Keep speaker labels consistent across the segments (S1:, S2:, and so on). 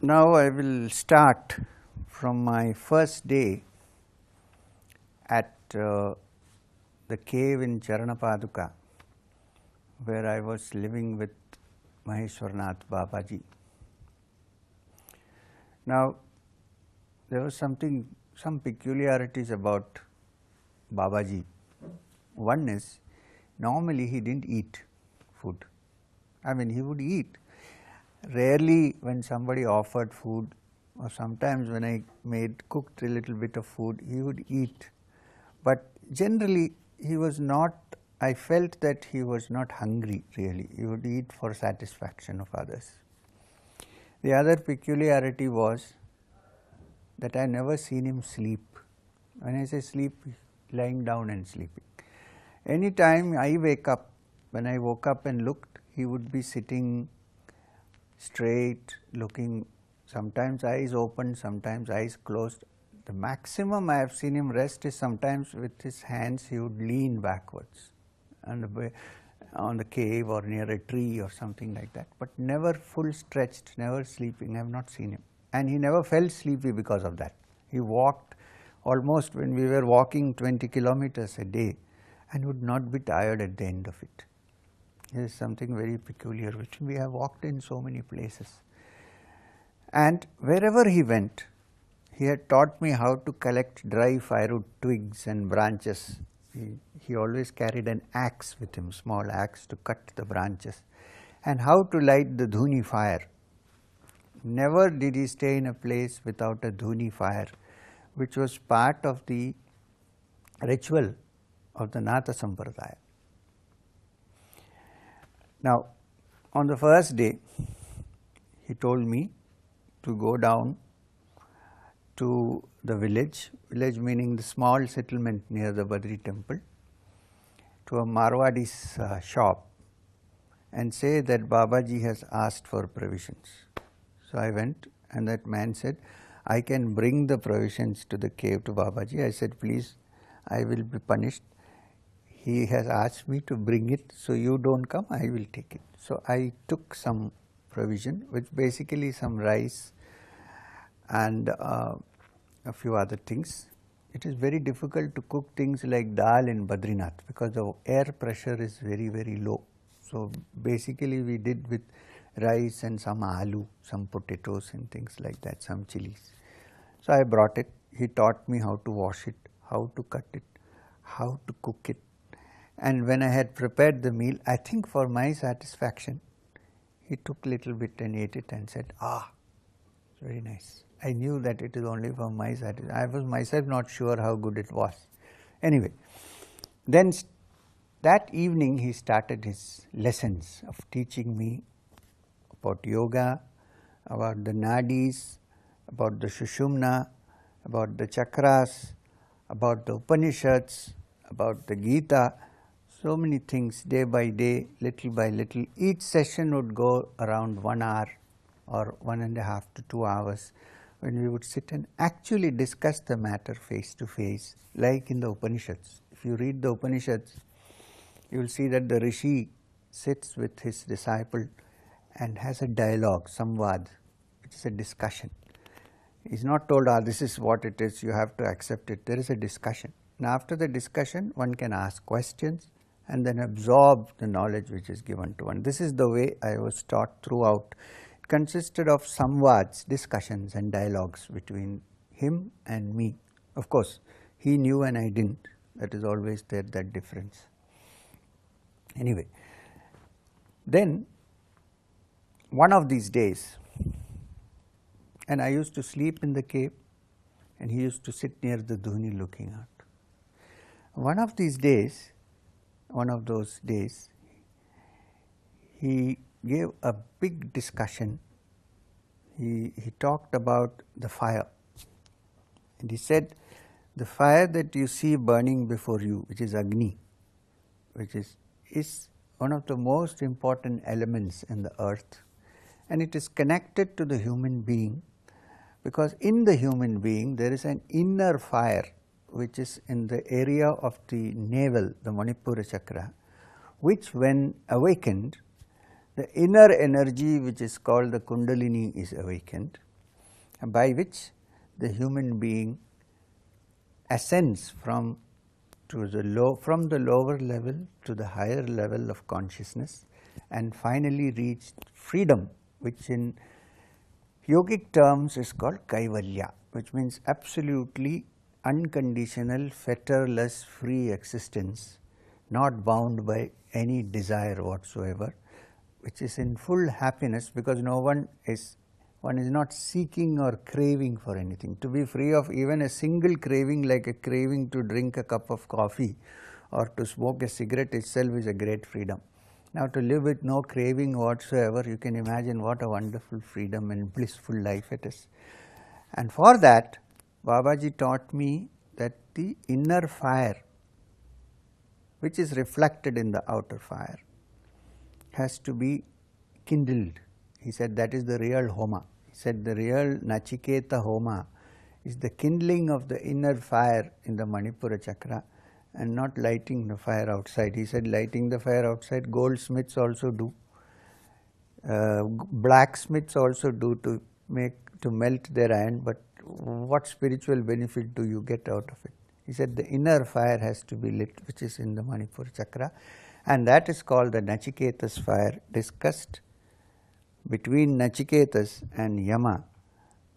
S1: Now I will start from my first day at the cave in Charanapaduka, where I was living with Maheshwarnath Babaji. Now, there was some peculiarities about Babaji. One is, normally he didn't eat food. I mean, he would eat. Rarely when somebody offered food, or sometimes when I cooked a little bit of food, he would eat. But generally he was not, I felt that he was not hungry really. He would eat for satisfaction of others. The other peculiarity was that I never seen him sleep. When I say sleep, lying down and sleeping. Any time I wake up, when I woke up and looked, he would be sitting straight, looking, sometimes eyes open, sometimes eyes closed. The maximum I have seen him rest is sometimes with his hands he would lean backwards on the cave or near a tree or something like that, but never full stretched, never sleeping. I have not seen him. And he never felt sleepy because of that. He walked almost, when we were walking 20 kilometers a day, and would not be tired at the end of it. There is something very peculiar which we have walked in so many places. And wherever he went, he had taught me how to collect dry firewood twigs and branches. He always carried an axe with him, small axe to cut the branches, and how to light the dhuni fire. Never did he stay in a place without a dhuni fire, which was part of the ritual of the Nath Sampradaya. Now, on the first day, he told me to go down to the village meaning the small settlement near the Badri temple, to a Marwadi's shop, and say that Babaji has asked for provisions. So I went, and that man said, I can bring the provisions to the cave to Babaji. I said, please, I will be punished. He has asked me to bring it, so you don't come, I will take it. So I took some provision, which basically some rice and a few other things. It is very difficult to cook things like dal in Badrinath because the air pressure is very, very low. So basically we did with rice and some aloo, some potatoes and things like that, some chilies. So I brought it. He taught me how to wash it, how to cut it, how to cook it. And when I had prepared the meal, I think for my satisfaction, he took a little bit and ate it and said, ah, it's very nice. I knew that it is only for my satisfaction. I was myself not sure how good it was. Anyway, then that evening he started his lessons of teaching me about yoga, about the nadis, about the Shushumna, about the chakras, about the Upanishads, about the Gita. So many things, day by day, little by little. Each session would go around 1 hour or 1.5 to 2 hours, when we would sit and actually discuss the matter face to face, like in the Upanishads. If you read the Upanishads, you will see that the Rishi sits with his disciple and has a dialogue, samvad, which is a discussion. He is not told, this is what it is, you have to accept it. There is a discussion. Now, after the discussion, one can ask questions and then absorb the knowledge which is given to one. This is the way I was taught throughout. It consisted of samvads, discussions and dialogues between him and me. Of course, he knew and I didn't. That is always there, that difference. Anyway, then one of these days, and I used to sleep in the cave, and he used to sit near the dhuni looking out. One of those days, he gave a big discussion. He talked about the fire. And he said, the fire that you see burning before you, which is Agni, which is one of the most important elements in the earth. And it is connected to the human being, because in the human being there is an inner fire which is in the area of the navel, the Manipura chakra, which when awakened, the inner energy which is called the Kundalini is awakened, by which the human being ascends from the lower level to the higher level of consciousness and finally reached freedom, which in yogic terms is called kaivalya, which means absolutely unconditional, fetterless, free existence, not bound by any desire whatsoever, which is in full happiness, because one is not seeking or craving for anything. To be free of even a single craving, like a craving to drink a cup of coffee or to smoke a cigarette itself, is a great freedom. Now, to live with no craving whatsoever, you can imagine what a wonderful freedom and blissful life it is. And for that, Babaji taught me that the inner fire, which is reflected in the outer fire, has to be kindled. He said that is the real Homa. He said the real Nachiketa Homa is the kindling of the inner fire in the Manipura chakra and not lighting the fire outside. He said lighting the fire outside, goldsmiths also do, blacksmiths also do to melt their iron, but what spiritual benefit do you get out of it? He said the inner fire has to be lit, which is in the Manipura chakra, and that is called the Nachiketas fire, discussed between Nachiketas and Yama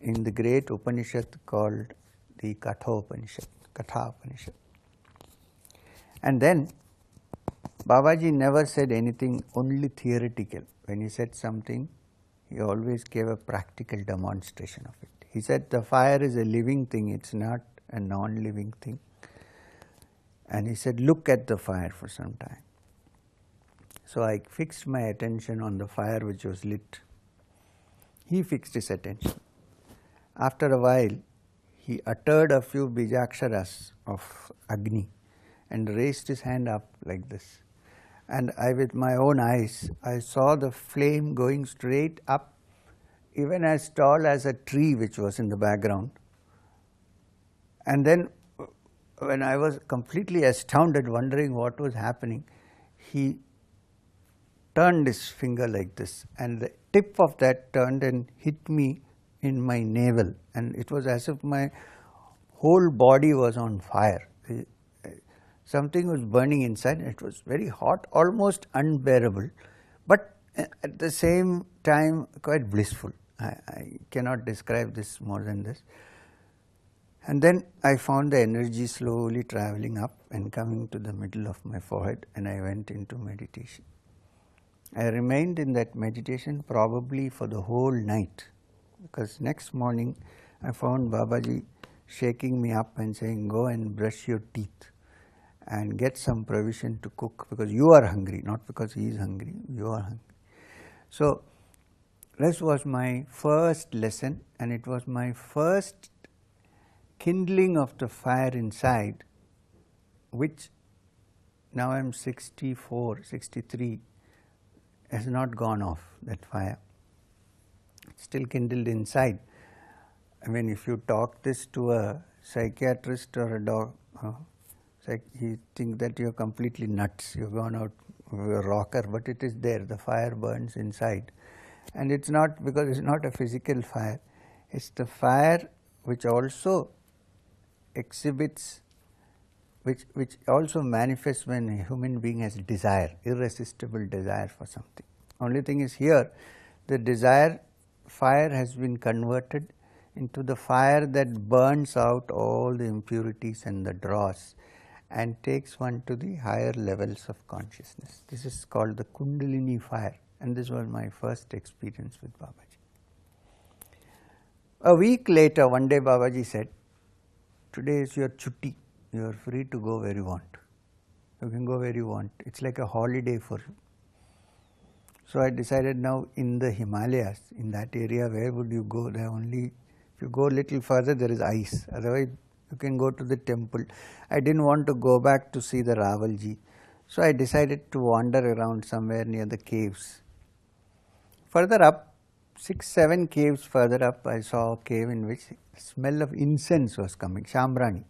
S1: in the great Upanishad called the Katha Upanishad. And then Babaji never said anything only theoretical. When he said something, he always gave a practical demonstration of it. He said the fire is a living thing, it's not a non-living thing. And he said, look at the fire for some time. So I fixed my attention on the fire which was lit. He fixed his attention. After a while, he uttered a few bijaksharas of Agni and raised his hand up like this. And I, with my own eyes, I saw the flame going straight up, even as tall as a tree which was in the background. And then when I was completely astounded, wondering what was happening, he turned his finger like this, and the tip of that turned and hit me in my navel, and it was as if my whole body was on fire. Something was burning inside. It was very hot, almost unbearable, but at the same time quite blissful. I cannot describe this more than this. And then I found the energy slowly traveling up and coming to the middle of my forehead, and I went into meditation. I remained in that meditation probably for the whole night, because next morning I found Babaji shaking me up and saying, go and brush your teeth and get some provision to cook, because you are hungry, not because he is hungry, you are hungry. So this was my first lesson, and it was my first kindling of the fire inside, which now I am 64, 63, has not gone off, that fire. It's still kindled inside. I mean, if you talk this to a psychiatrist or a doctor, he thinks that you are completely nuts, you have gone out with a rocker, but it is there, the fire burns inside. And it's not, because it's not a physical fire, it's the fire which also exhibits, which also manifests when a human being has desire, irresistible desire for something. Only thing is here, the desire fire has been converted into the fire that burns out all the impurities and the dross and takes one to the higher levels of consciousness. This is called the Kundalini fire, and this was my first experience with Babaji. A week later, one day Babaji said, today is your chutti, you are free to go where you want. You can go where you want. It's like a holiday for you. So I decided now in the Himalayas, in that area, where would you go? There only, if you go a little further, there is ice. Otherwise, you can go to the temple. I didn't want to go back to see the Ravalji. So I decided to wander around somewhere near the caves. Further up, 6-7 caves further up, I saw a cave in which the smell of incense was coming, Shambrani.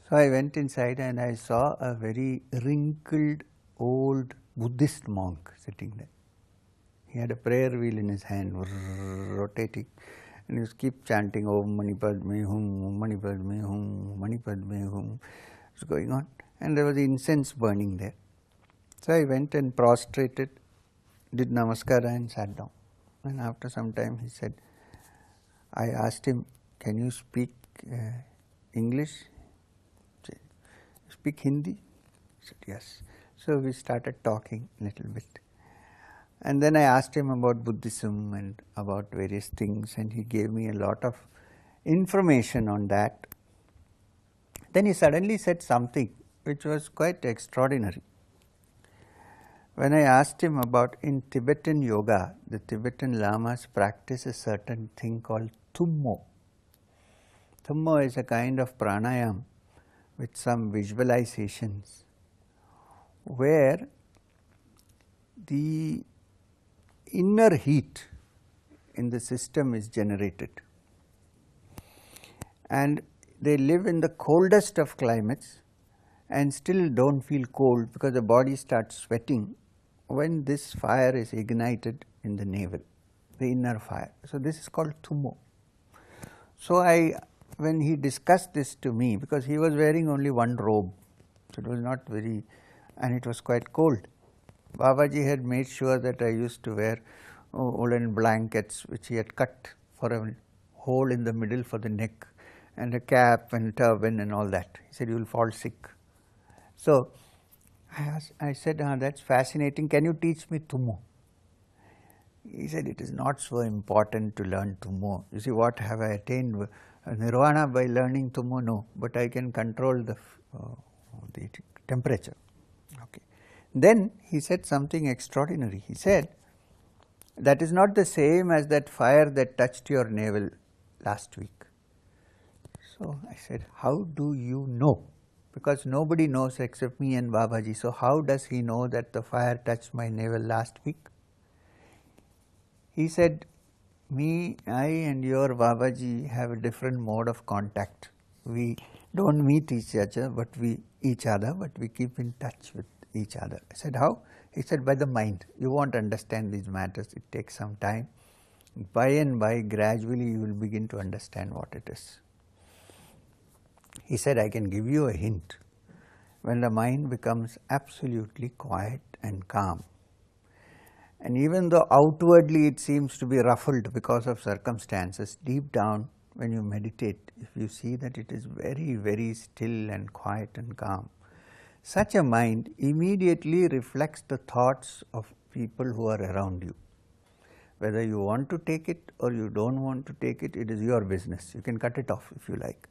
S1: So I went inside and I saw a very wrinkled old Buddhist monk sitting there. He had a prayer wheel in his hand, rotating, and he was keep chanting Om Mani Padme Hum, Om Mani Padme Hum, Om Mani Padme Hum. It was going on, and there was incense burning there. So I went and prostrated, did namaskara and sat down. And after some time he said, I asked him, can you speak English? He said, speak Hindi? He said, yes. So we started talking a little bit. And then I asked him about Buddhism and about various things, and he gave me a lot of information on that. Then he suddenly said something which was quite extraordinary. When I asked him about in Tibetan yoga, the Tibetan lamas practice a certain thing called tummo. Tummo is a kind of pranayam with some visualizations where the inner heat in the system is generated, and they live in the coldest of climates and still don't feel cold because the body starts sweating when this fire is ignited in the navel, the inner fire. So this is called tummo. So when he discussed this to me, because he was wearing only one robe, so it was not very, and it was quite cold. Babaji had made sure that I used to wear woolen blankets which he had cut for a hole in the middle for the neck, and a cap and a turban and all that. He said, you will fall sick. So I said, that's fascinating, can you teach me tummo? He said, it is not so important to learn tummo. You see, what have I attained? Nirvana by learning tummo? No, but I can control the temperature. Okay. Then he said something extraordinary. He said, that is not the same as that fire that touched your navel last week. So I said, how do you know? Because nobody knows except me and Babaji. So how does he know that the fire touched my navel last week? He said, I and your Babaji have a different mode of contact. We don't meet each other, but we keep in touch with each other. I said, how? He said, by the mind. You won't understand these matters. It takes some time. By and by, gradually you will begin to understand what it is. He said, I can give you a hint. When the mind becomes absolutely quiet and calm, and even though outwardly it seems to be ruffled because of circumstances, deep down when you meditate, if you see that it is very, very still and quiet and calm, such a mind immediately reflects the thoughts of people who are around you. Whether you want to take it or you don't want to take it, it is your business. You can cut it off if you like.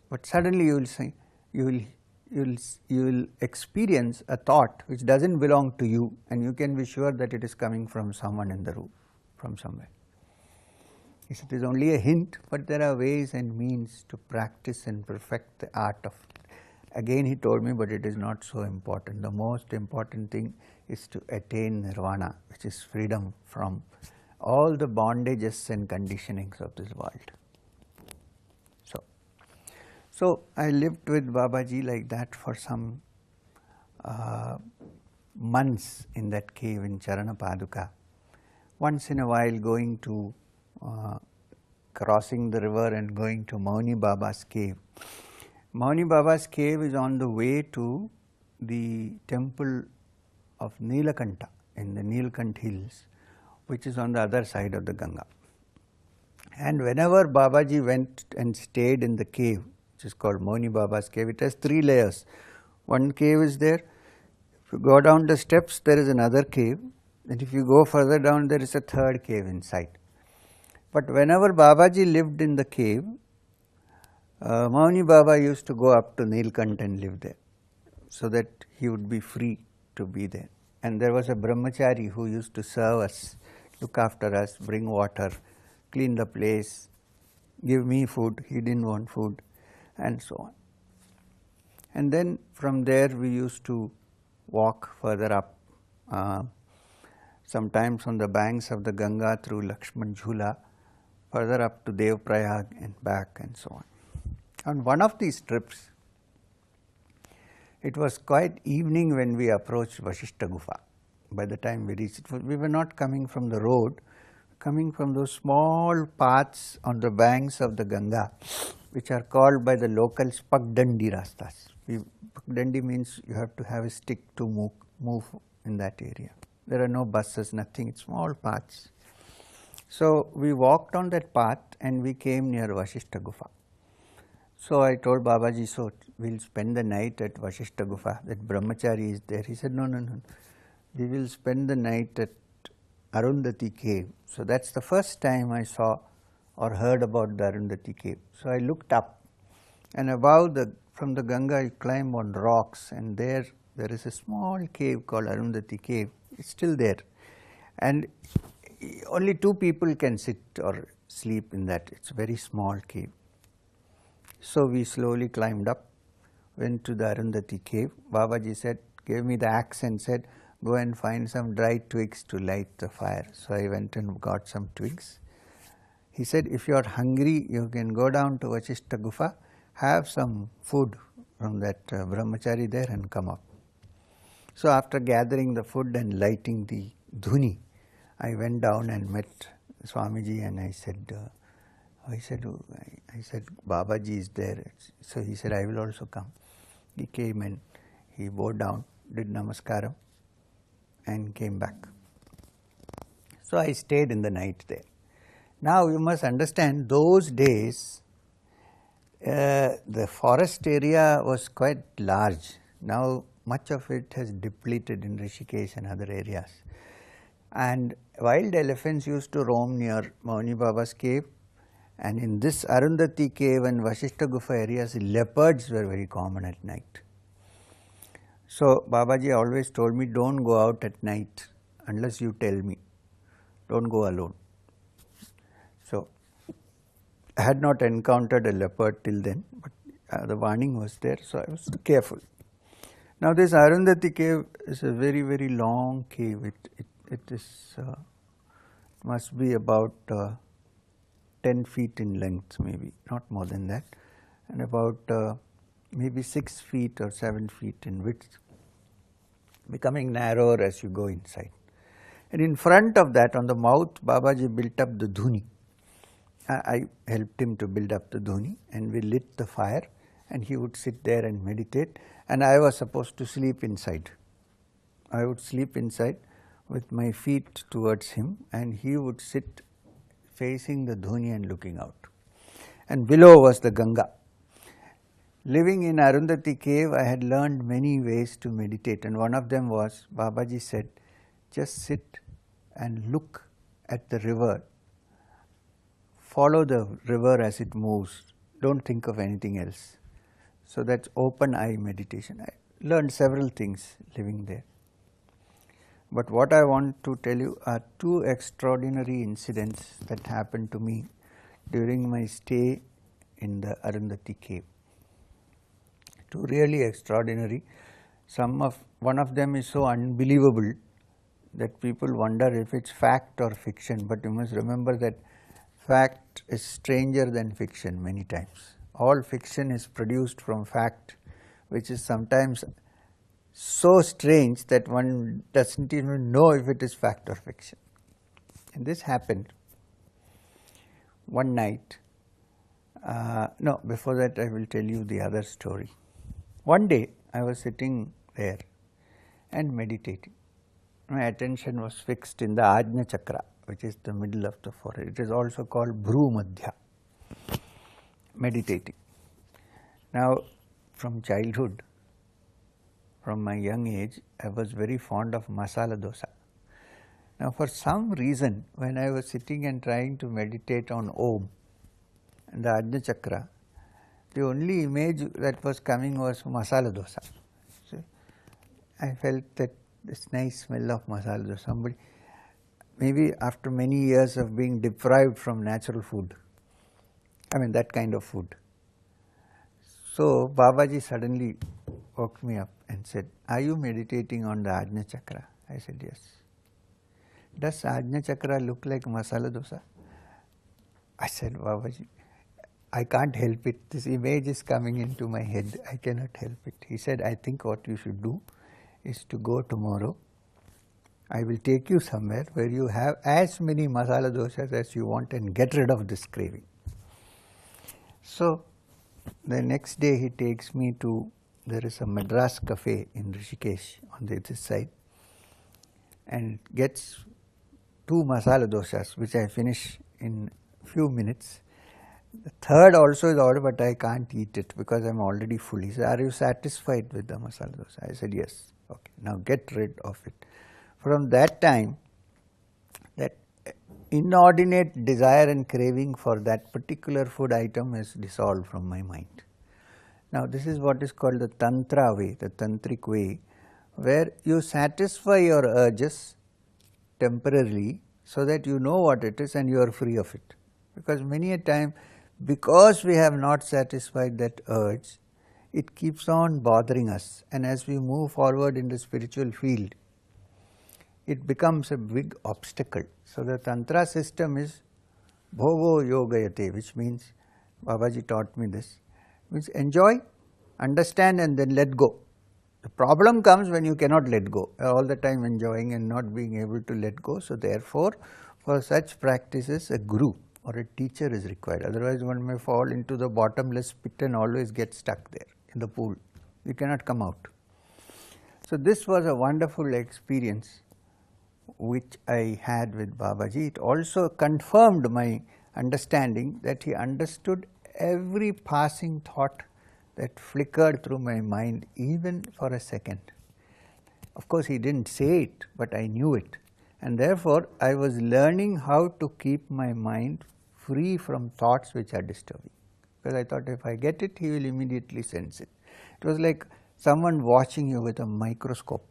S1: But suddenly you will say, you will experience a thought which doesn't belong to you, and you can be sure that it is coming from someone in the room, from somewhere. He said, it is only a hint, but there are ways and means to practice and perfect the art of it. Again he told me, but it is not so important. The most important thing is to attain nirvana, which is freedom from all the bondages and conditionings of this world. So I lived with Babaji like that for some months in that cave in Charana Paduka. Once in a while going to crossing the river and going to Mauni Baba's cave. Mauni Baba's cave is on the way to the temple of Nilakanta in the Nilkant hills, which is on the other side of the Ganga. And whenever Babaji went and stayed in the cave, which is called Mauni Baba's cave, it has 3 layers. One cave is there. If you go down the steps, there is another cave. And if you go further down, there is a 3rd cave inside. But whenever Babaji lived in the cave, Mauni Baba used to go up to Nilkant and live there, so that he would be free to be there. And there was a brahmachari who used to serve us, look after us, bring water, clean the place, give me food. He didn't want food, and so on. And then from there we used to walk further up, sometimes on the banks of the Ganga through Lakshman Jhula, further up to Dev Prayag and back, and so on. On one of these trips, it was quite evening when we approached Vashishta Gufa. By the time we reached it, we were not coming from the road, coming from those small paths on the banks of the Ganga, which are called by the locals Pagdandi rastas. Pagdandi means you have to have a stick to move in that area. There are no buses, nothing, it's small paths. So we walked on that path and we came near Vashishta Gufa. So I told Babaji, so we'll spend the night at Vashishta Gufa, that Brahmachari is there. He said, no, we will spend the night at Arundati cave. So that's the first time I saw or heard about the Arundati cave. So I looked up, and from the Ganga you climb on rocks, and there is a small cave called Arundati cave. It's still there, and only 2 people can sit or sleep in that. It's a very small cave. So we slowly climbed up, went to the Arundati cave. Babaji gave me the axe and said, go and find some dry twigs to light the fire. So I went and got some twigs. He said, if you are hungry, you can go down to Vashishta Gufa, have some food from that brahmachari there and come up. So after gathering the food and lighting the dhuni, I went down and met Swamiji, and I said, Babaji is there. So he said, I will also come. He came and he bowed down, did namaskaram, and came back. So I stayed in the night there. Now you must understand, those days the forest area was quite large. Now much of it has depleted in Rishikesh and other areas. And wild elephants used to roam near Mauni Baba's cave, and in this Arundati cave and Vashishta Gufa areas, leopards were very common at night. So Babaji always told me, don't go out at night unless you tell me, don't go alone. So I had not encountered a leopard till then, but the warning was there, so I was careful. Now this Arundati cave is a very, very long cave. It must be about 10 feet in length, maybe, not more than that, and about maybe 6 feet or 7 feet in width, becoming narrower as you go inside. And in front of that, on the mouth, Babaji built up the dhuni. I helped him to build up the dhuni, and we lit the fire, and he would sit there and meditate, and I was supposed to sleep inside. I would sleep inside with my feet towards him, and he would sit facing the dhuni and looking out. And below was the Ganga. Living in Arundati cave, I had learned many ways to meditate, and one of them was, Babaji said, just sit and look at the river. Follow the river as it moves. Don't think of anything else. So that's open eye meditation. I learned several things living there. But what I want to tell you are 2 extraordinary incidents that happened to me during my stay in the Arundati cave. 2 really extraordinary. One of them is so unbelievable that people wonder if it's fact or fiction, but you must remember that fact is stranger than fiction many times. All fiction is produced from fact, which is sometimes so strange that one doesn't even know if it is fact or fiction. And this happened one night. No, before that I will tell you the other story. One day I was sitting there and meditating. My attention was fixed in the Ajna Chakra, which is the middle of the forehead. It is also called Bhru Madhya, meditating. Now, from childhood, from my young age, I was very fond of masala dosa. Now, for some reason, when I was sitting and trying to meditate on Om and the Ajna Chakra, the only image that was coming was masala dosa. So, I felt that this nice smell of masala dosa. Somebody, maybe after many years of being deprived from natural food, I mean that kind of food. So Babaji suddenly woke me up and said, are you meditating on the Ajna Chakra? I said, yes. Does Ajna Chakra look like masala dosa? I said, Babaji, I can't help it. This image is coming into my head. I cannot help it. He said, I think what you should do is to go tomorrow I will take you somewhere where you have as many masala doshas as you want and get rid of this craving. So the next day he takes me to, there is a Madras cafe in Rishikesh on this side, and gets 2 masala doshas, which I finish in few minutes. The third also is ordered, but I can't eat it because I am already full. He said, "Are you satisfied with the masala dosa?" I said, "Yes." "Okay, now get rid of it." From that time, that inordinate desire and craving for that particular food item is dissolved from my mind. Now this is what is called the Tantra way, the Tantric way, where you satisfy your urges temporarily so that you know what it is and you are free of it. Because many a time, because we have not satisfied that urge, it keeps on bothering us, and as we move forward in the spiritual field, it becomes a big obstacle. So the Tantra system is Bhogo Yogayate, which means, Babaji taught me this, means enjoy, understand and then let go. The problem comes when you cannot let go, all the time enjoying and not being able to let go. So therefore, for such practices, a guru or a teacher is required. Otherwise, one may fall into the bottomless pit and always get stuck there in the pool. You cannot come out. So this was a wonderful experience which I had with Babaji. It also confirmed my understanding that he understood every passing thought that flickered through my mind, even for a second. Of course, he didn't say it, but I knew it. And therefore, I was learning how to keep my mind free from thoughts which are disturbing. Because I thought if I get it, he will immediately sense it. It was like someone watching you with a microscope.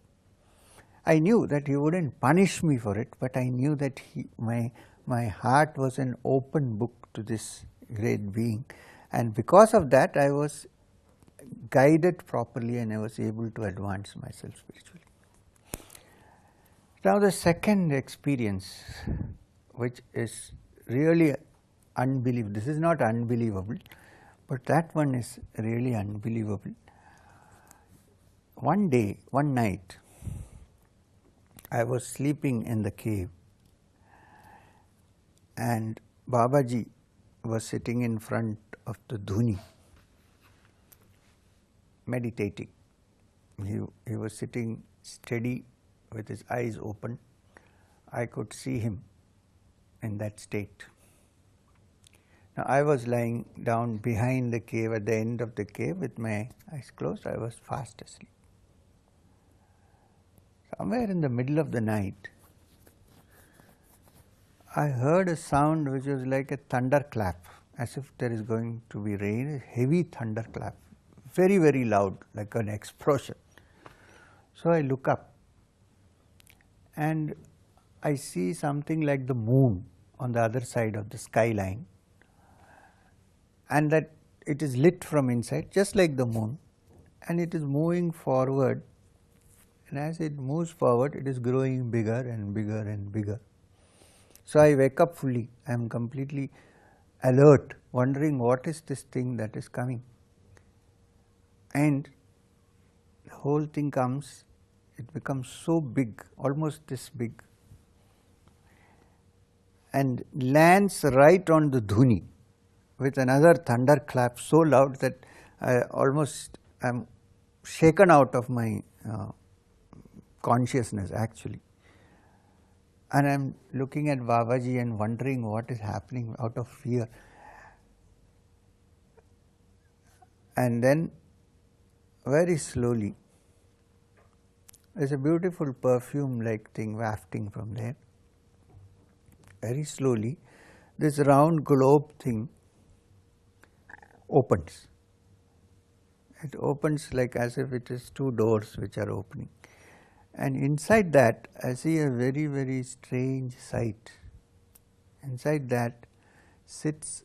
S1: I knew that he wouldn't punish me for it, but I knew that my heart was an open book to this great being. And because of that, I was guided properly and I was able to advance myself spiritually. Now the second experience, which is really unbelievable, this is not unbelievable, but that one is really unbelievable. One day, one night, I was sleeping in the cave and Babaji was sitting in front of the dhuni, meditating. He was sitting steady with his eyes open. I could see him in that state. Now I was lying down behind the cave, at the end of the cave, with my eyes closed. I was fast asleep. Somewhere in the middle of the night, I heard a sound which was like a thunderclap, as if there is going to be rain, a heavy thunderclap, very, very loud, like an explosion. So I look up and I see something like the moon on the other side of the skyline, and that it is lit from inside, just like the moon, and it is moving forward, and as it moves forward, it is growing bigger and bigger and bigger. So I wake up fully. I am completely alert, wondering what is this thing that is coming. And the whole thing comes, it becomes so big, almost this big, and lands right on the dhuni with another thunderclap so loud that I almost am shaken out of my consciousness actually. And I am looking at Babaji and wondering what is happening out of fear. And then very slowly, there is a beautiful perfume like thing wafting from there. Very slowly, this round globe thing opens. It opens like as if it is 2 doors which are opening. And inside that, I see a very, very strange sight. Inside that sits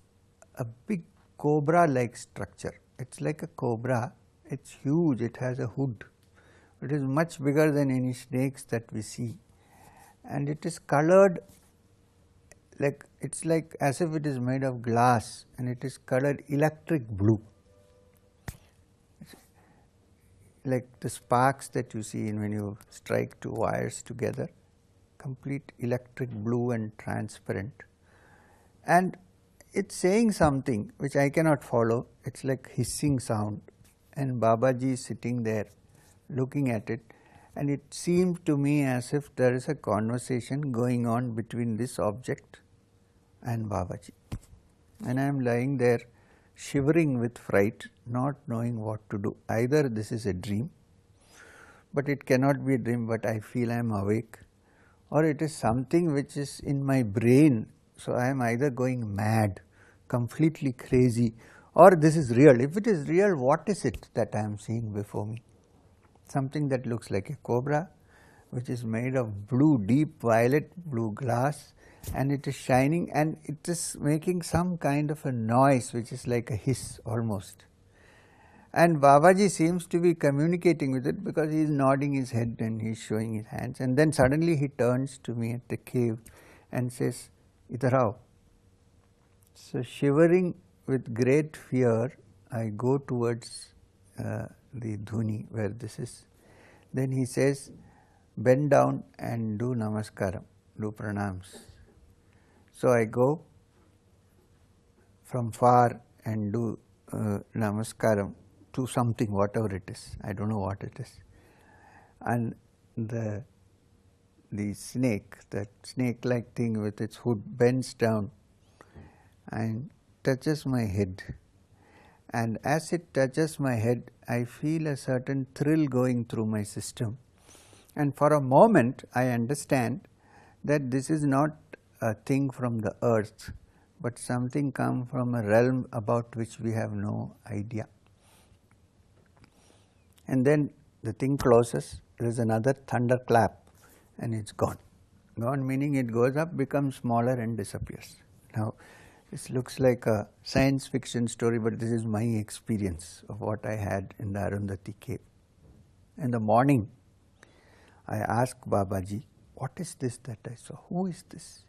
S1: a big cobra-like structure. It's like a cobra. It's huge. It has a hood. It is much bigger than any snakes that we see. And it is colored like, it's like as if it is made of glass, and it is colored electric blue. Like the sparks that you see when you strike 2 wires together, complete electric blue and transparent, and it's saying something which I cannot follow. It's like hissing sound, and Babaji is sitting there looking at it, and it seemed to me as if there is a conversation going on between this object and Babaji, and I am lying there shivering with fright, not knowing what to do. Either this is a dream, but it cannot be a dream, but I feel I am awake, or it is something which is in my brain. So I am either going mad, completely crazy, or this is real. If it is real, what is it that I am seeing before me? Something that looks like a cobra, which is made of blue, deep violet blue glass, and it is shining, and it is making some kind of a noise which is like a hiss almost. And Babaji seems to be communicating with it because he is nodding his head and he is showing his hands, and then suddenly he turns to me at the cave and says, "Idhar aao." So shivering with great fear, I go towards the dhuni where this is. Then he says, "Bend down and do namaskaram, do pranams." So I go from far and do namaskaram to something, whatever it is. I don't know what it is. And the snake, that snake-like thing with its hood, bends down and touches my head. And as it touches my head, I feel a certain thrill going through my system. And for a moment, I understand that this is not a thing from the earth, but something come from a realm about which we have no idea. And then the thing closes, there is another thunderclap, and it's gone. Gone meaning it goes up, becomes smaller and disappears. Now, this looks like a science fiction story, but this is my experience of what I had in the Arundati cave. In the morning, I asked Babaji, "What is this that I saw? Who is this?"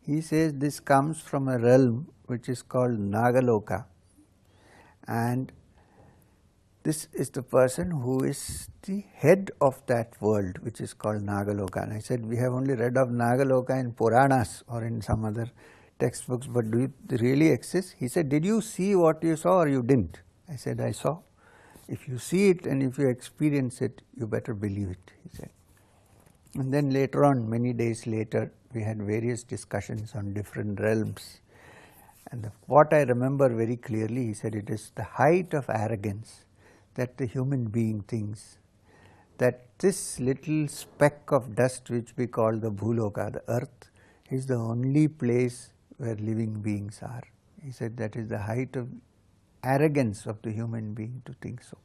S1: He says this comes from a realm which is called Nagaloka, and this is the person who is the head of that world which is called Nagaloka. And I said, "We have only read of Nagaloka in Puranas or in some other textbooks, but do it really exist?" He said, "Did you see what you saw or you didn't?" I said, "I saw." "If you see it and if you experience it, you better believe it," he said. And then later on, many days later, we had various discussions on different realms. And what I remember very clearly, he said, it is the height of arrogance that the human being thinks that this little speck of dust which we call the Bhuloka, the earth, is the only place where living beings are. He said that is the height of arrogance of the human being to think so.